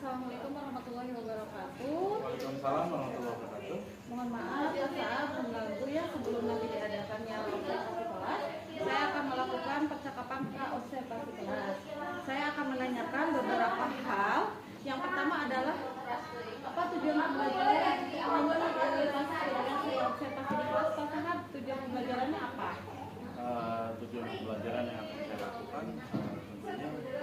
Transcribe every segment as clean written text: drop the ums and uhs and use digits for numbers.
Assalamualaikum warahmatullahi wabarakatuh. Waalaikumsalam warahmatullahi wabarakatuh. Mohon maaf ya saat mengganggu ya sebelum nanti diadakannya observasi kelas. Saya akan melakukan percakapan observasi kelas. Saya akan menanyakan beberapa hal. Yang pertama adalah apa tujuan pembelajaran observasi di kelas? Pak Sahab, tujuan pembelajarannya apa? Tujuan pembelajaran yang akan saya lakukan tentunya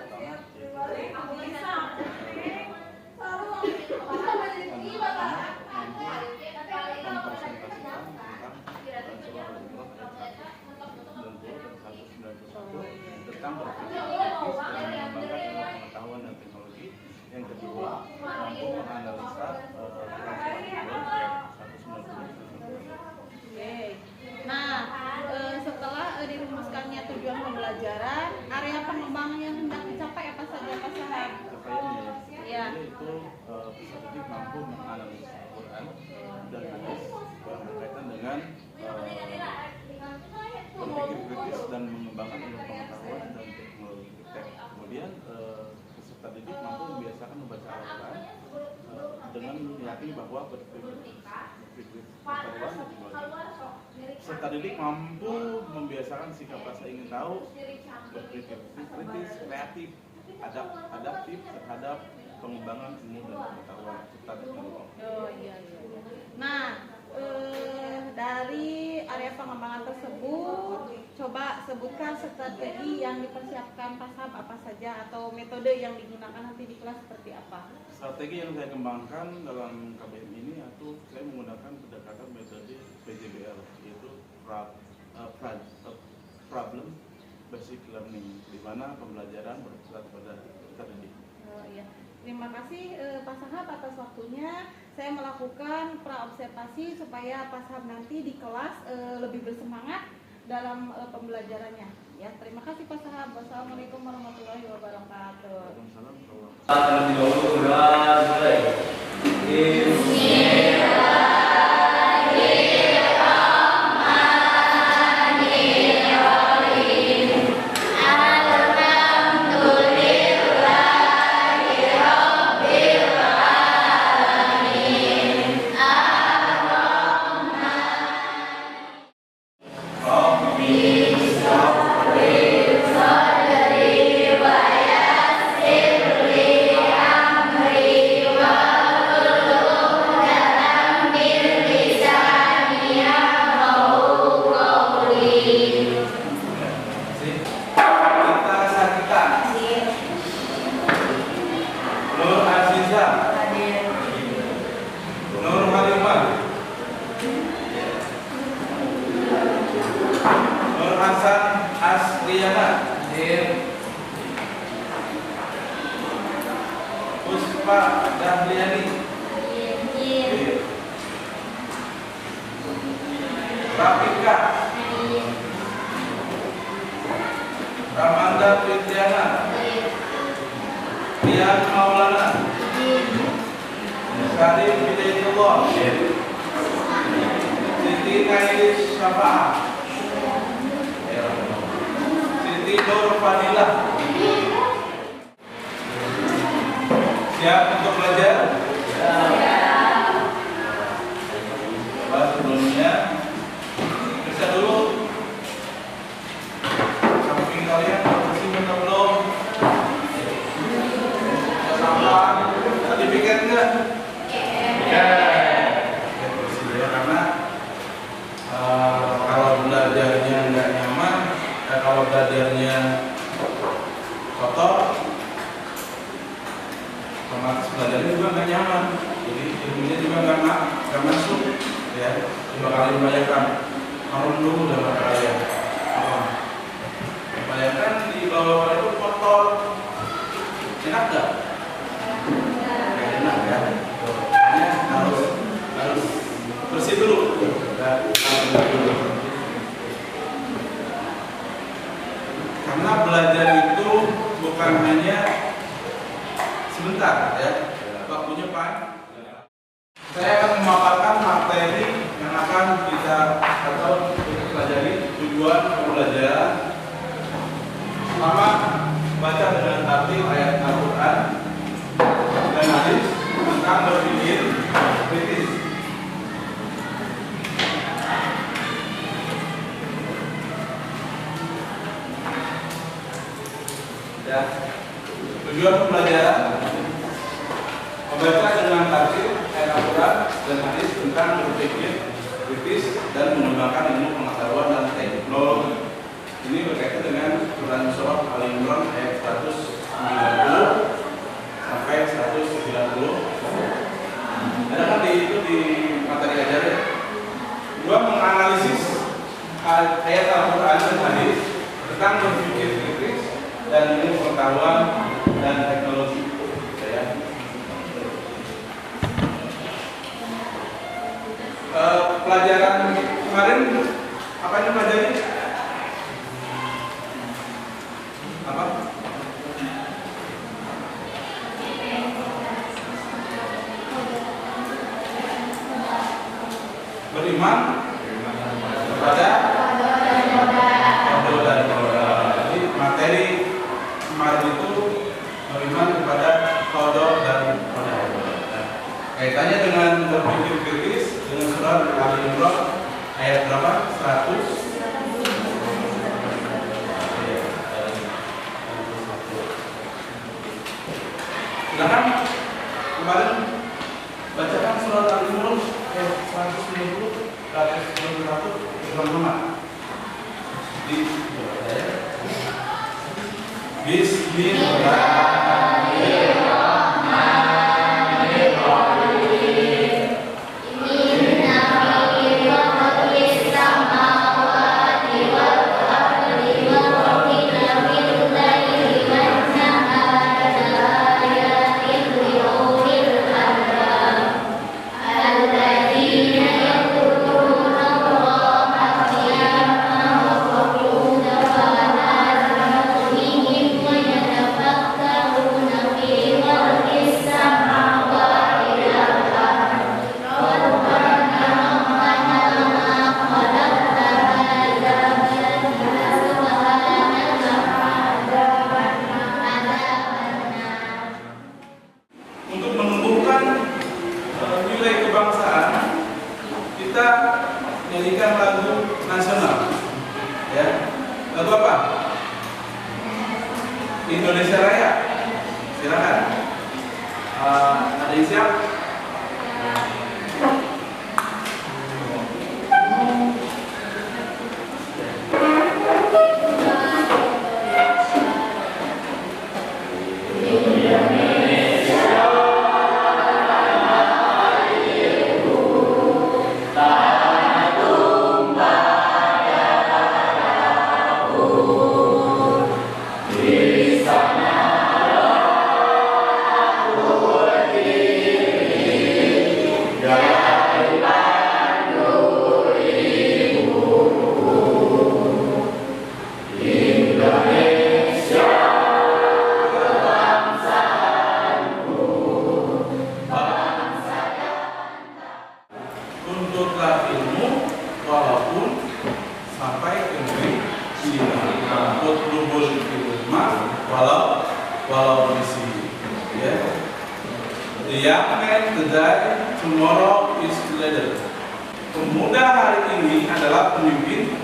tentang berpikir kritis dan mengembangkan ilmu pengetahuan dan teknologi. Yang kedua, mampu menganalisa Nah, setelah dirumuskannya tujuan pembelajaran, area pengembangan yang hendak dicapai apa saja Pak Sahab? Capaiannya Ya. itu peserta didik mampu menganalisa Al-Quran dan hadis yang berkaitan dengan berpikir kritis dan mengembangkan ilmu pengetahuan dan teknologi iptek. Kemudian peserta didik mampu membiasakan membaca Al-Quran dengan meyakini bahwa berpikir pengetahuan dan teknologi. Peserta didik mampu membiasakan sikap rasa ingin tahu, berpikir kritis, kreatif, adaptif terhadap pengembangan ilmu dan pengetahuan serta teknologi. Oh iya. Nah, dari area pengembangan tersebut, coba sebutkan strategi yang dipersiapkan Pak Sahab apa saja atau metode yang digunakan nanti di kelas seperti apa? Strategi yang saya kembangkan dalam KBM ini yaitu saya menggunakan pendekatan metode PJBL, yaitu problem basic learning, di mana pembelajaran berpusat pada peserta didik. Oh iya. Terima kasih Pak Sahab atas waktunya. Saya melakukan praobservasi supaya Pak Sahab nanti di kelas lebih bersemangat dalam pembelajarannya. Ya, terima kasih Pak Sahab. Wassalamualaikum warahmatullahi wabarakatuh. Waalaikumsalam warahmatullahi wabarakatuh. Puspa Dahliani, Rafika, Ramanda Fitriana, Rian Maulana, Karim Hidayatullah, Siti Nailis Syafa'ah, Siti Nur Fadilah. Siap untuk belajar? Ya. Sebelumnya periksa dulu samping kalian bersih atau belum? Sampah tadi pikir enggak? Ya. Bersih ya, karena kalau belajarnya enggak nyaman, kalau belajarnya kotor, otomatis belajarnya juga nggak nyaman, jadi ilmunya juga nggak masuk, ya. 5 kali membayangkan, bangun dulu dalam kalian. Bayangkan di bawah itu kotor, enak nggak? Nggak enak ya. Hanya harus bersih dulu. Karena belajar itu bukan hanya sebentar ya, waktunya panjang. Saya akan memaparkan materi yang akan kita pelajari, tujuan pembelajaran. Pertama, baca dengan tartil ayat Al-Quran dan tentang berpikir kritis. Ya. Tujuan pembelajaran membaca dengan tafsir ayat Al-Quran dan hadis tentang berpikir kritis dan mengembangkan ilmu pengetahuan dan teknologi. Ini berkaitan dengan surah Al-Imran ayat 190 sampai 190. Ada kan di materi ajaran. Dua, menganalisis ayat Al-Quran dan hadis tentang berpikir kritis dan ilmu pengetahuan dan teknologi. Pelajaran kemarin apa yang pelajari? Apa? Beriman kepada qada dan qadar. Jadi materi kemarin itu beriman kepada qada dan qadar. Kaitannya dengan berpikir kritis dengan surat Al-Imran ayat berapa? 100. Silakan kemarin bacakan surat Al-Imran ayat 190 dan 191 bersama-sama. Bismillahirrahmanirrahim. Untuk menumbuhkan nilai kebangsaan, kita nyanyikan lagu nasional. Ya, lagu apa? Indonesia Raya. Silakan. Ada yang siap? Tuntutlah ilmu walaupun sampai ke negeri Cina. Utlubul ilma walau di sini. Ya. The young man today, tomorrow is leader. Pemuda hari ini adalah pemimpin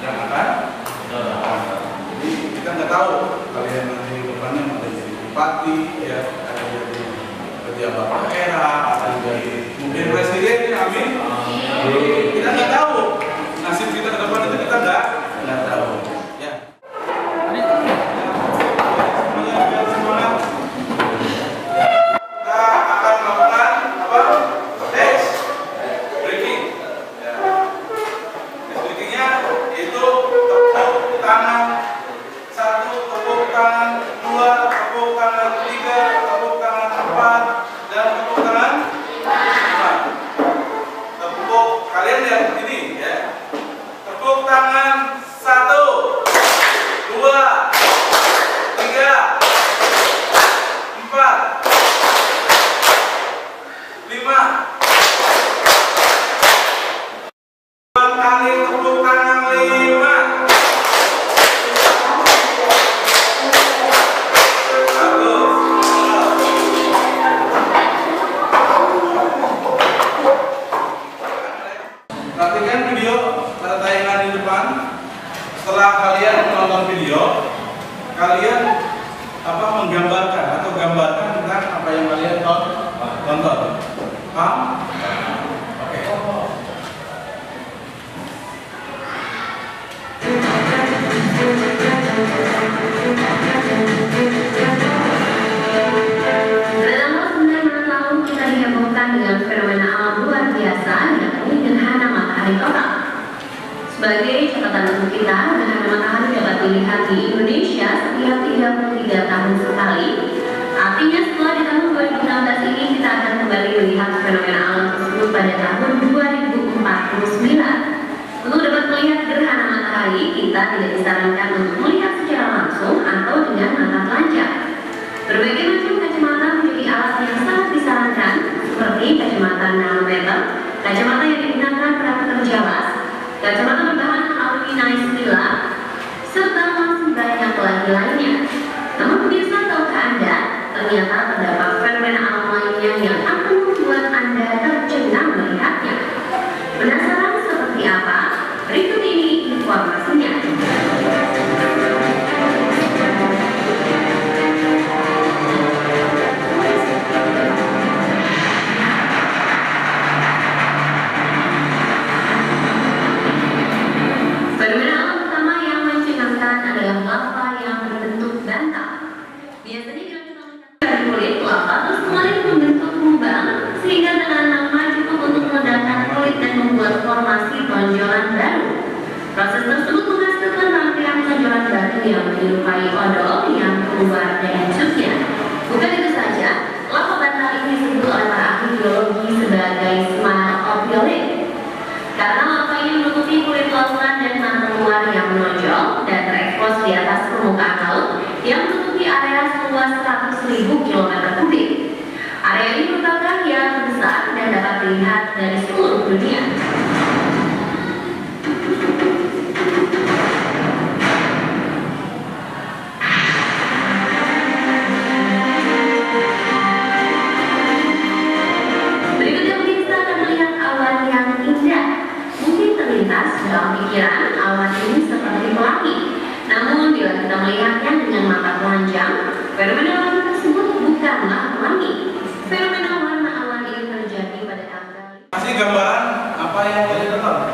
yang akan datang. Jadi kita nggak tahu kalian nanti depannya mau jadi bupati, ya, ada jadi pejabat daerah, ada jadi mungkin presiden, amin. Kita nggak tahu nasib kita ke depan itu, kita nggak tahu. Ya. Semangat. Kita akan melakukan apa? Desk breaking. Ya. Desk breakingnya itu tepuk tangan 1, tepuk tangan 2, tepuk tangan 3, tepuk tangan 4, dan tepuk tangan 5. Tepuk kalian setelah kalian menonton video, kalian menggambarkan atau gambarkan tentang apa yang kalian tonton. Paham? Oke. Selama 9 tahun kita dihebohkan dengan fenomena alam luar biasa yakni gerhana matahari total. Sebagai catatan untuk kita, gerhana matahari dapat dilihat di Indonesia setiap 33 tahun sekali. Artinya setelah di tahun 2016 ini kita akan kembali melihat fenomena alam tersebut pada tahun 2049. Untuk dapat melihat gerhana matahari, kita tidak disarankan untuk melihat secara langsung atau dengan mata telanjang. Berbagai macam kacamata menjadi alat yang sangat disarankan, seperti kacamata nanometer, kacamata yang digunakan pada terjelas, kacamata berbahan aluminized serta masih banyak lagi lainnya. Namun pemirsa, tahukah Anda, ternyata terdapat fenomena alam lainnya yang akan membuat Anda tercengang melihatnya. Penasaran seperti apa? Berikut ini informasinya. Fenomena alam pertama yang mencengangkan adalah lava yang berbentuk bantal. Biasanya dilakukan dari kulit lava terus kembali membentuk lubang sehingga dengan nama cukup untuk meledakkan kulit dan membuat formasi tonjolan baru. Proses tersebut menghasilkan rangkaian tonjolan baru yang menyerupai odol yang keluar dari tubnya. Bukan itu saja, lava bantal ini disebut oleh para ahli geologi sebagai smile of the lake. Karena lava ini menutupi kulit lautan dan mantel luar yang menonjol dan terekspos di atas permukaan laut yang menutupi area seluas 100.000 km². Area ini merupakan yang terbesar dan dapat dilihat dari seluruh dunia. Berikutnya kita akan melihat awan yang indah. Mungkin terlintas dalam pikiran awan ini seperti pelangi. Namun bila kita melihatnya dengan mata telanjang, fenomena awan tersebut bukanlah pelangi. Fenomena warna awan ini terjadi pada tanggal. Kasih gambaran apa yang kalian tonton.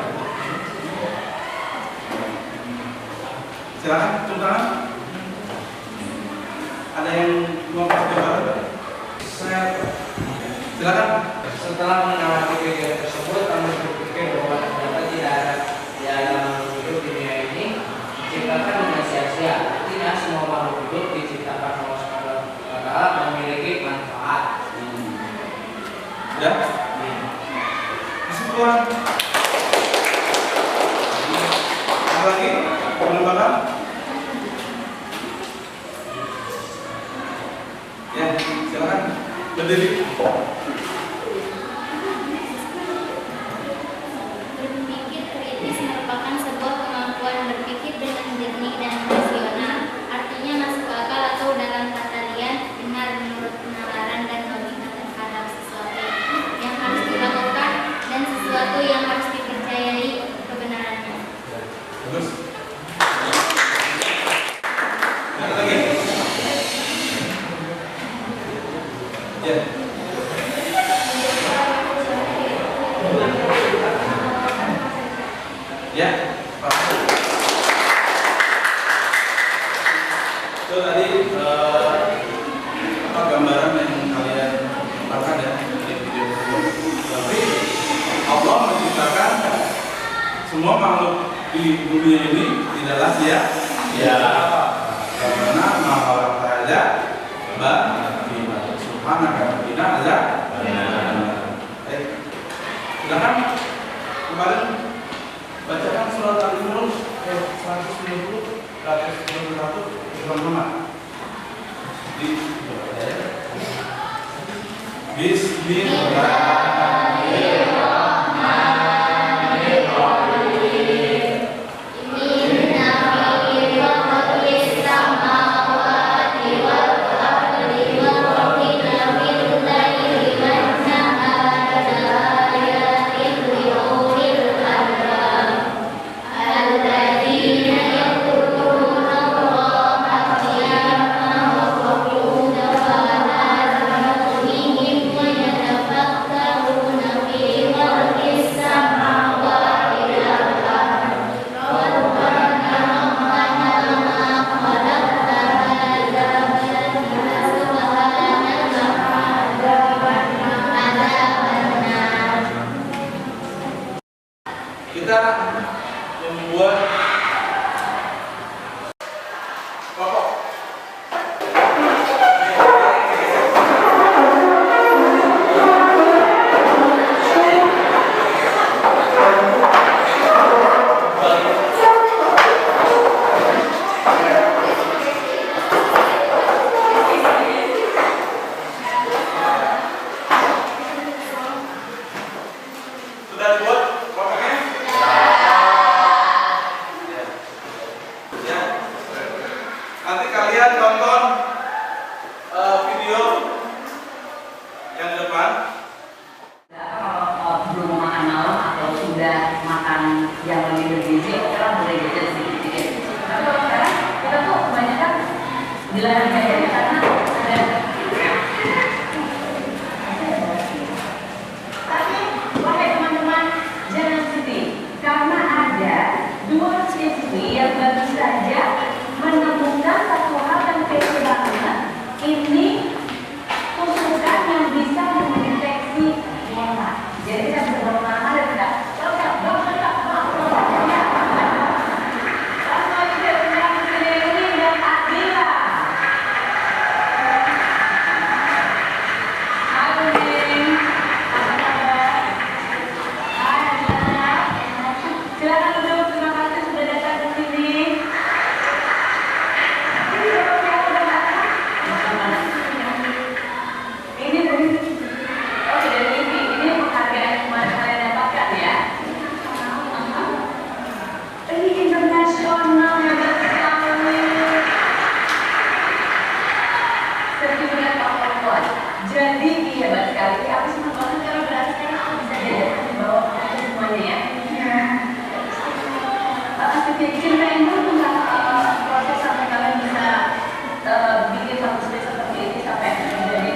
Silakan, tepuk tangan. Ada yang mau kasih gambaran? Silakan. Setelah mengamati video tersebut, kami berpikir bahwa ternyata tidak ada yang hidup di dunia ini diciptakan dengan sia-sia. Tidak semua makhluk hidup diciptakan Allah SWT memiliki manfaat. Ya? Kesimpulan. Ada lagi pengembangan? Ya, silakan berdiri. Berpikir kritis merupakan sebuah kemampuan berpikir dengan jernih dan rasional. Artinya masuk akal atau dalam kata lain benar menurut penalaran dan logika terhadap sesuatu yang harus dilakukan dan sesuatu yang harus dipercayai kebenarannya. Bagus. Ada lagi? Ya. Ya, Pak. Itu tadi gambaran yang kalian dapatkan ya di video tersebut. Tapi Allah menciptakan semua makhluk di dunia ini tidaklah sia-sia. Karena maha saja bina subhanaka bina aja. Silakan kemarin bacakan surat Al-Imran 190 191 teman-teman. Bismillahirrahmanirrahim. الذين nanti kalian tonton video yang di depan. Kalau belum makan malam atau sudah makan yang lebih bergizi, orang boleh jajan sedikit-sedikit. Tapi kalau sekarang kita tuh kebanyakan dilarang jajan karena ada. Tapi wahai teman-teman, jangan sedih karena ada 2 siswi yang baru saja menemukan satu hal yang kece banget. Ini tusukan yang bisa mendeteksi warna. Jadi kita bisa berwarna dan tidak. Jadi hebat sekali, aku senang banget karena berarti sekarang aku bisa jajan bawa ke semuanya ya. Ceritain dulu tentang proses sampai kalian bisa bikin satu space seperti ini sampai menjadi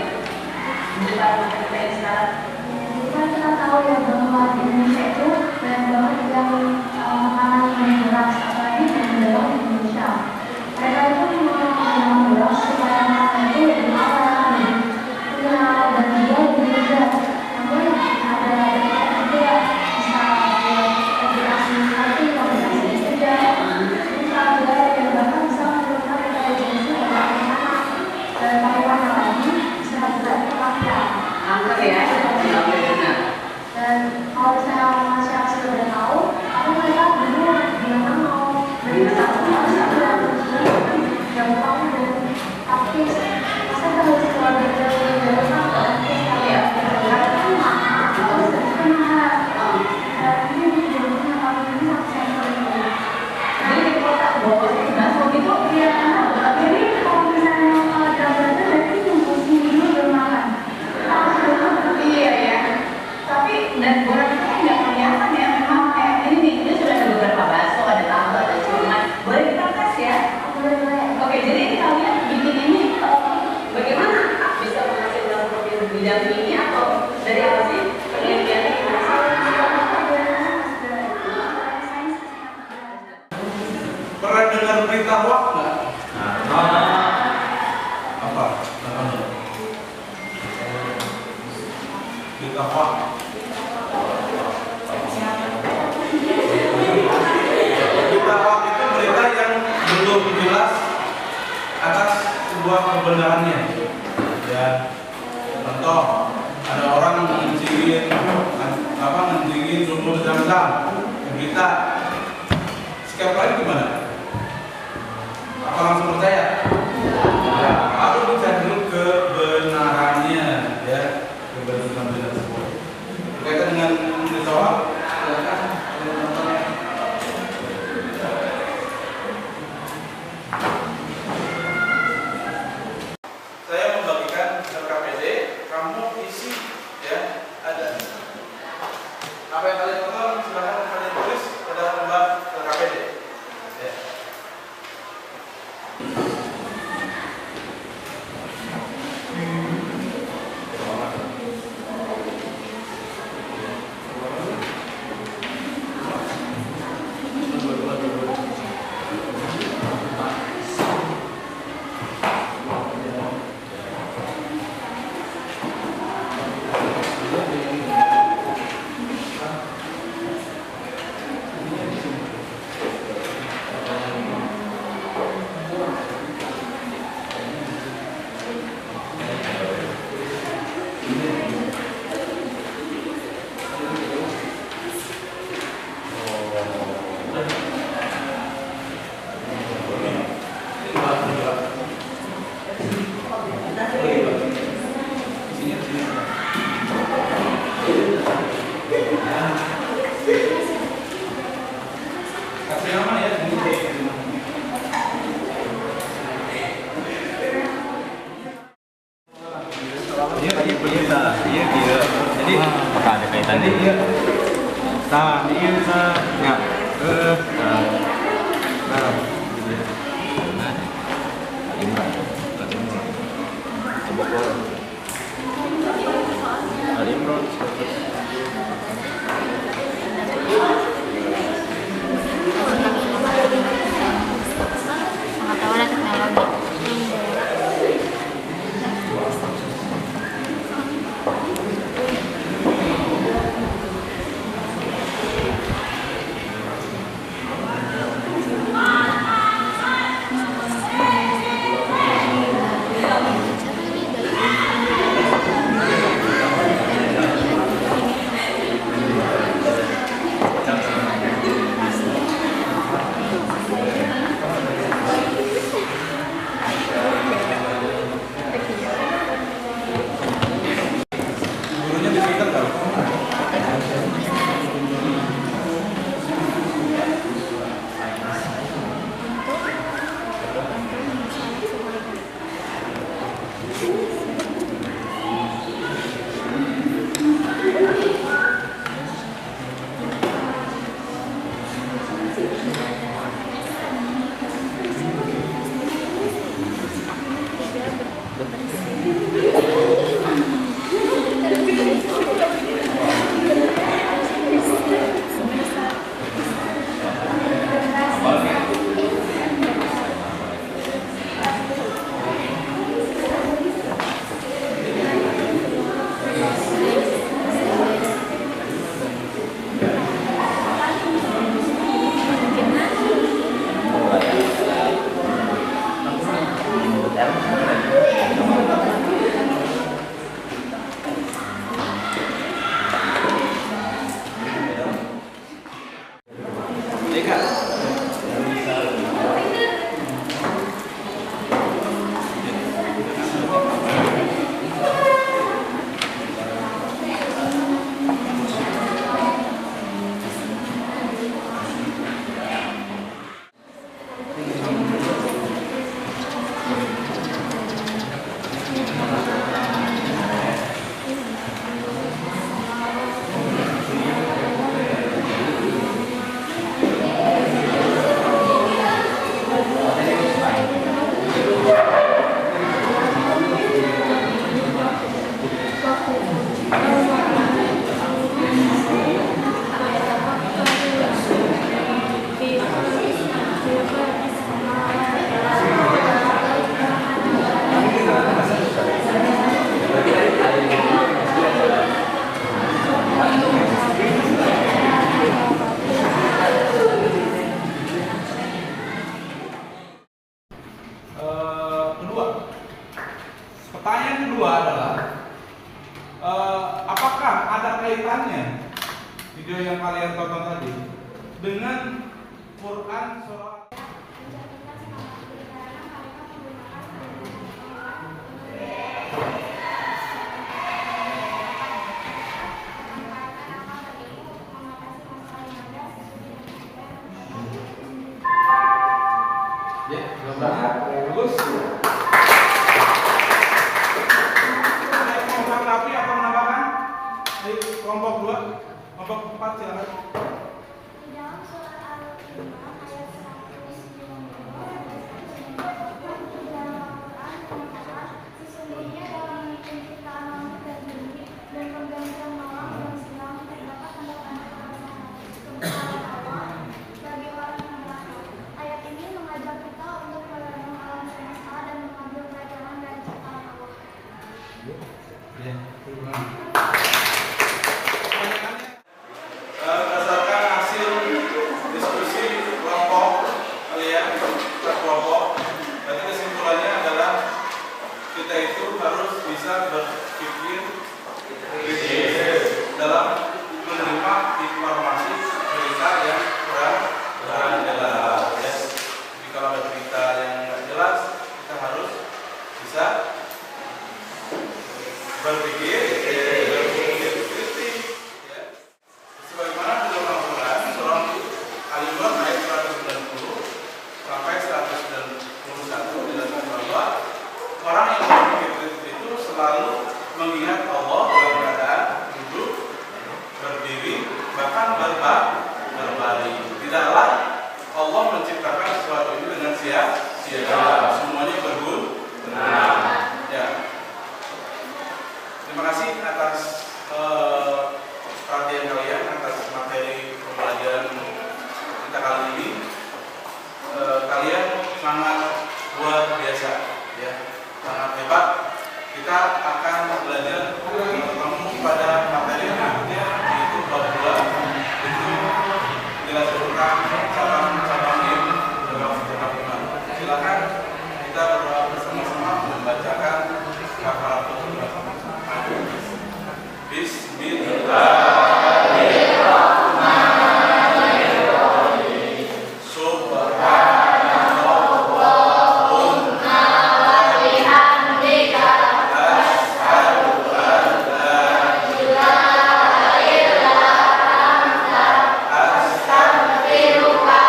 bukan kita yang sekarang. Kan kita tahu ya bahwa di Indonesia itu banyak banget yang makanan yang beras, apalagi yang dalam Indonesia. Mereka itu menggunakan beras supaya makanan itu lebih awal, kenal dan dia lebih mudah. Namun ada juga yang bisa edukasi nanti komunikasi sedang, ada yang bahkan bisa menggunakan intelijensi atau anak dan pakai warna lagi bisa juga terpakai. Angker ya, Dan kalau misalnya masyarakat sudah tahu, aku mereka dulu gimana mau beri satu yang tahu dan aktif. Masa kalau sekolah dari apa? Ya, karena aku sederhana. Dan ini jadinya kalau ini sampai ini. jadi kita bawa ke bakso gitu. Iya, jadi kalau misalnya gambar itu berarti nunggu dulu belum makan. Iya ya. Tapi dan orang itu kan nggak kelihatan ya, memang kayak ini sudah ada beberapa bakso, ada tambah, ada cuman. Boleh kita tes ya? Oke, jadi ini kalian bikin ini bagaimana bisa menghasilkan protein bidang ini atau dari apa sih penelitiannya gimana sih? Pernah dengar berita hoax nggak? Apa? Berita hoax. Berita hoax itu berita yang belum jelas atas sebuah kebenarannya. Ya, contoh ada orang ngencingin sumur Zam-Zam berita. Sikap kalian gimana? Apa langsung percaya? Ya, harus dicari dulu kebenarannya, ya, kebenaran berita tersebut. Berkaitan dengan berita hoax, silakan. Saya membagikan LKPD, kamu isi, ya, ada. Apa yang kalian tonton, silakan kalian tulis pada lembar LKPD. Ya. Pertanyaan kedua adalah apakah ada kaitannya video yang kalian tonton tadi dengan Quran surah? Ya, bagus. Kelompok rapi atau menambahkan? Di kelompok 2, kelompok 4 silakan. Di dalam surat Al-Imran ayat 190 sesungguhnya dalam penciptaan langit dan bumi dan pergantian malam dan siang terdapat tanda-tanda kebesaran Allah bagi orang yang berakal. Ayat ini mengajak kita untuk merenung alam semesta dan mengambil pelajaran dari ciptaan Allah. Ya, berdasarkan hasil diskusi kelompok kalian kelompok, berarti kesimpulannya adalah kita itu harus bisa berpikir kritis dalam menerima informasi berita yang kurang jelas. Ya. Jadi kalau ada berita yang nggak jelas, kita harus bisa berpikir kritis. Ya. Sebagaimana dalam Al-Quran surah Al-Imran ayat 190 sampai 191 dijelaskan bahwa orang yang berpikir kritis itu selalu mengingat Allah dalam keadaan duduk, berdiri, bahkan berbaring. Tidaklah Allah menciptakan sesuatu itu dengan sia-sia. Semuanya berguna. Ya. Terima kasih atas perhatian kalian atas materi pembelajaran kita kali ini. Kalian sangat luar biasa, ya, sangat hebat. Kita akan belajar ketemu pada materi berikutnya, yaitu bab 2, itu menjelaskan tentang cabang-cabang ilmu dalam sejarah iman. Silakan kita berdoa bersama-sama membacakan kafaratul Bismillahirrahmanirrahim. Subhanallahumma wa bihamdika asyhadu an la ilaha illa anta astaghfiruka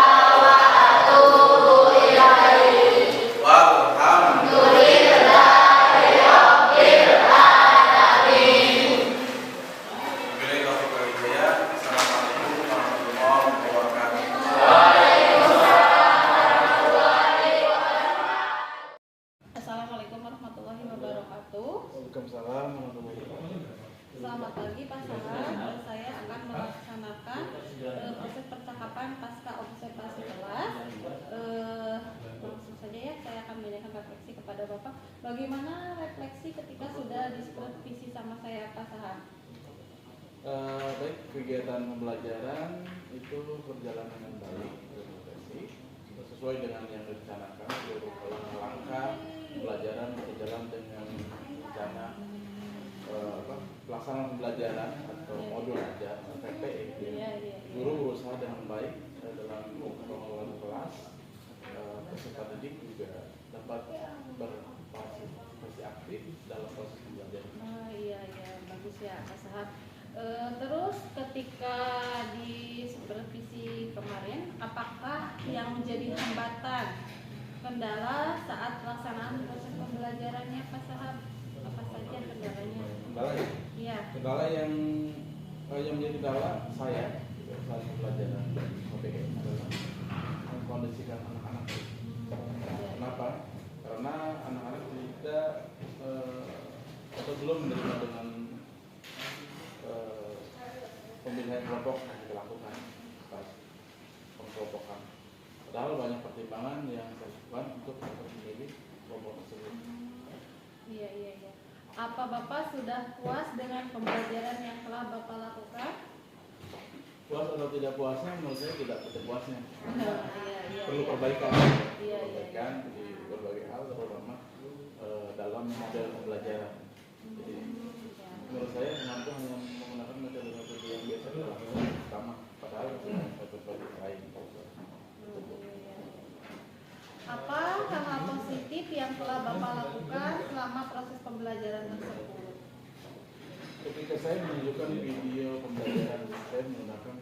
wa atubu ilaik. Walhamdulillahi rabbil alamin. Assalamualaikum warahmatullahi wabarakatuh. Assalamualaikum warahmatullahi wabarakatuh. Waalaikumsalam warahmatullahi wabarakatuh. Selamat pagi pasangan. Saya akan melaksanakan proses percakapan pasca observasi kelas. Langsung saja ya, saya akan menanyakan refleksi kepada Bapak. Bagaimana refleksi ketika sudah disupervisi sama saya pasangan? Baik, kegiatan pembelajaran itu berjalan dengan baik, sesuai dengan yang direncanakan. Seluruh langkah pembelajaran berjalan dengan rencana pelaksanaan pembelajaran atau modul ajar PPE. Guru berusaha dengan baik dalam pengelolaan kelas. Peserta didik juga dapat berpartisipasi aktif dalam proses pembelajaran. Iya, bagus ya Pak Sahab. Terus ketika di supervisi kemarin, apakah yang menjadi hambatan kendala saat pelaksanaan proses pembelajarannya Pak Sahab? Apa saja kendalanya? Kendala ya? Iya. Kendala yang menjadi kendala saya saat pembelajaran PPE adalah mengkondisikan anak-anak. Kenapa? Karena anak-anak tidak atau belum menerima dengan pemilihan kelompok yang dilakukan pas pengkelompokan. Padahal banyak pertimbangan yang saya lakukan untuk memilih kelompok tersebut. Iya. Apa Bapak sudah puas dengan pembelajaran yang telah Bapak lakukan? Puas atau tidak puasnya menurut saya tidak puasnya. Iya. Perlu perbaikan. Iya. Perbaikan di berbagai hal, terutama dalam model pembelajaran. Jadi menurut saya mampu hanya menggunakan metode-metode yang biasa dilakukan pertama, padahal metode lain. Apa hal positif yang telah Bapak lakukan selama proses pembelajaran tersebut? Ketika saya menunjukkan video pembelajaran, saya menggunakan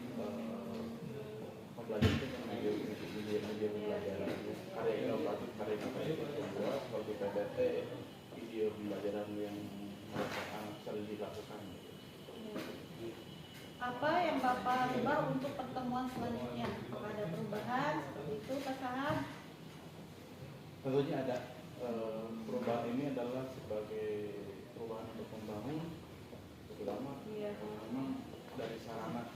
pembelajaran itu kan video pembelajaran, karya inovatif, membuat seperti PPT, video pembelajaran yang sering dilakukan. Apa yang Bapak ubah untuk pertemuan selanjutnya? Apakah ada perubahan seperti itu, Pak Sahab? Tentunya ada. Perubahan ini adalah sebagai perubahan untuk membangun, terutama memang dari sarana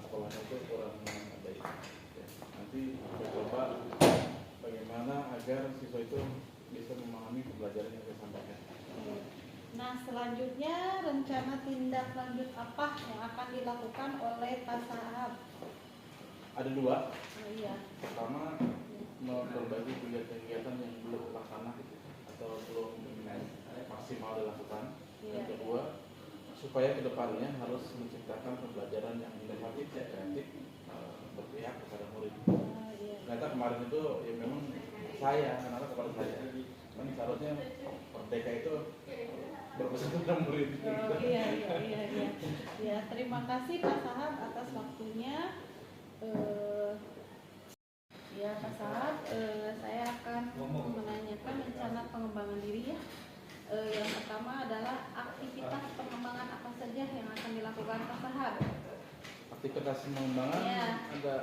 sekolah itu kurang memadai. Nanti kita coba bagaimana agar siswa itu bisa memahami pembelajaran yang saya sampaikan. Nah, selanjutnya rencana tindak lanjut apa yang akan dilakukan oleh Pak Sahab? Ada dua. Oh, iya. Pertama, memperbaiki kegiatan-kegiatan yang belum terlaksana atau belum maksimal dilakukan. Yang kedua, supaya kedepannya harus menciptakan pembelajaran yang inovatif, kreatif, berpihak kepada murid. Ternyata kemarin itu ya memang saya, anak-anak kepada saya, kan seharusnya Merdeka itu berpesan kepada murid. Iya. Terima kasih Pak Sahab atas waktunya. Ya Pak Sahab, saya akan menanyakan rencana pengembangan diri ya. Yang pertama adalah aktivitas pengembangan apa saja yang akan dilakukan Pak Sahab? Aktivitas pengembangan ada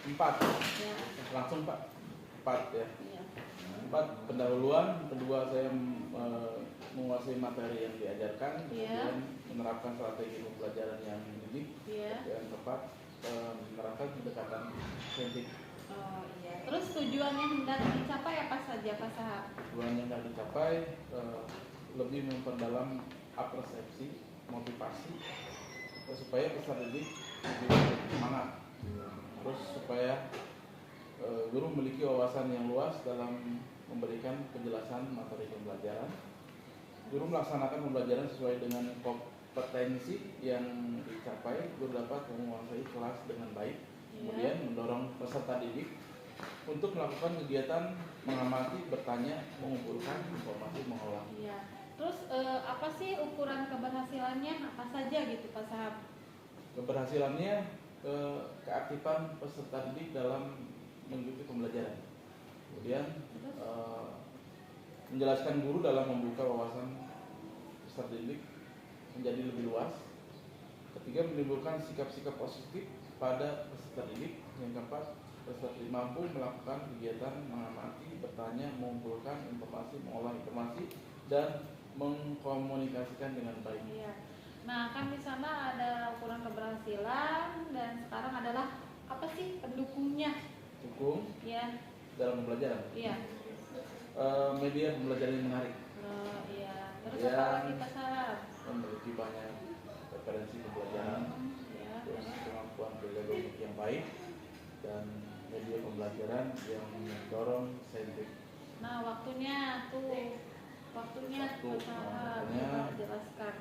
4. Ya. Langsung Pak, 4 ya. Ya. 4 pendahuluan, kedua saya menguasai materi yang diajarkan, kemudian menerapkan strategi pembelajaran yang didik, yang tepat, menerapkan pendekatan saintifik. Oh iya. Terus tujuan yang hendak dicapai apa saja Pak Sahab? Tujuan yang hendak dicapai lebih memperdalam persepsi, motivasi, supaya peserta didik lebih semangat. Terus supaya guru memiliki wawasan yang luas dalam memberikan penjelasan materi pembelajaran. Guru melaksanakan pembelajaran sesuai dengan kompetensi yang dicapai. Guru dapat menguasai kelas dengan baik. Kemudian mendorong peserta didik untuk melakukan kegiatan mengamati, bertanya, mengumpulkan informasi, mengolah. Iya. Terus apa sih ukuran keberhasilannya? Apa saja gitu Pak Sahab? Keberhasilannya keaktifan peserta didik dalam mengikuti pembelajaran. Kemudian menjelaskan guru dalam membuka wawasan peserta didik menjadi lebih luas. Ketiga, menimbulkan sikap-sikap positif pada peserta didik. Yang keempat, peserta didik mampu melakukan kegiatan mengamati, bertanya, mengumpulkan informasi, mengolah informasi, dan mengkomunikasikan dengan baik. Iya. Nah, kan di sana ada ukuran keberhasilan dan sekarang adalah apa sih pendukungnya? Dukung Iya. dalam pembelajaran. Iya. Media pembelajaran yang menarik. Iya. Terus apa lagi Pak Sahab? Memiliki banyak referensi pembelajaran, terus kemampuan pedagogik yang baik, dan media pembelajaran yang mendorong saintifik. Nah, waktunya Pak Sahab jelaskan.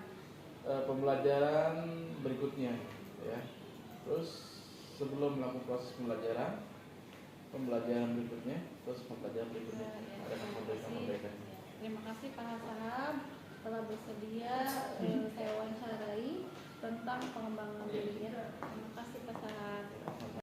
Pembelajaran berikutnya ya. Terus sebelum melakukan proses pembelajaran berikutnya, terus pembelajaran berikutnya ada memberikan. Terima kasih Pak Sahab telah bersedia saya wawancarai tentang pengembangan diri. Terima kasih Pak Sahab.